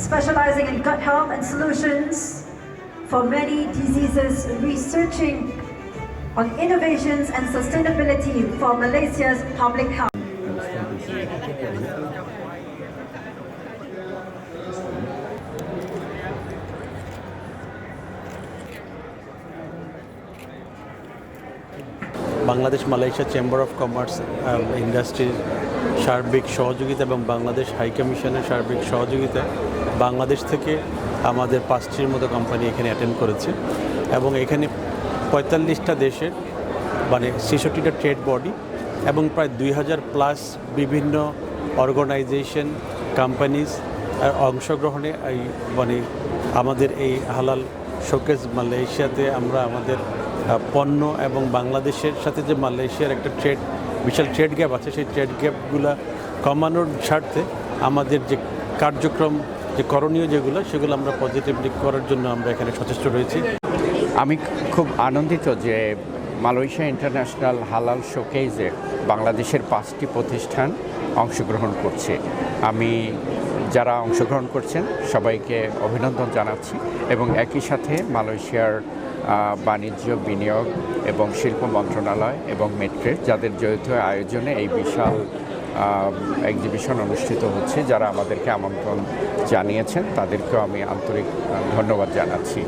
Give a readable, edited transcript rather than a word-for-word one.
specializing in gut health and solutions for many diseases, researching on innovations and sustainability for Malaysia's public health. Bangladesh Malaysia chamber of commerce ইন্ডাস্ট্রির সার্বিক সহযোগিতা এবং Bangladesh high কমিশনের সার্বিক সহযোগিতায় বাংলাদেশ থেকে আমাদের 5টির মতো কোম্পানি এখানে অ্যাটেন্ড করেছে এবং এখানে 45টা দেশের মানে 66টা ট্রেড বডি এবং প্রায় 2000+ বিভিন্ন অর্গানাইজেশন কোম্পানিজ অংশগ্রহণে এই মানে আমাদের এই হালাল শোকেস মালয়েশিয়াতে আমরা আমাদের পণ্য এবং বাংলাদেশের সাথে যে মালয়েশিয়ার একটা বিশাল ট্রেড গ্যাপ আছে সেই ট্রেড গ্যাপগুলো কমানোর স্বার্থে আমাদের যে কার্যক্রম যে করণীয় সেগুলো আমরা পজিটিভলি করার জন্য আমরা এখানে সচেষ্ট রয়েছি। আমি খুব আনন্দিত যে মালয়েশিয়া ইন্টারন্যাশনাল হালাল শোকেজে বাংলাদেশের 5টি প্রতিষ্ঠান অংশগ্রহণ করছে। আমি যারা অংশগ্রহণ করছেন সবাইকে অভিনন্দন জানাচ্ছি এবং একই সাথে মালয়েশিয়ার বাণিজ্য বিনিয়োগ এবং শিল্প মন্ত্রণালয় এবং মেট্রেড যাদের যৌথ আয়োজনে এই বিশাল এক্সিবিশন অনুষ্ঠিত হচ্ছে, যারা আমাদেরকে আমন্ত্রণ জানিয়েছেন তাদেরকেও আমি আন্তরিক ধন্যবাদ জানাচ্ছি।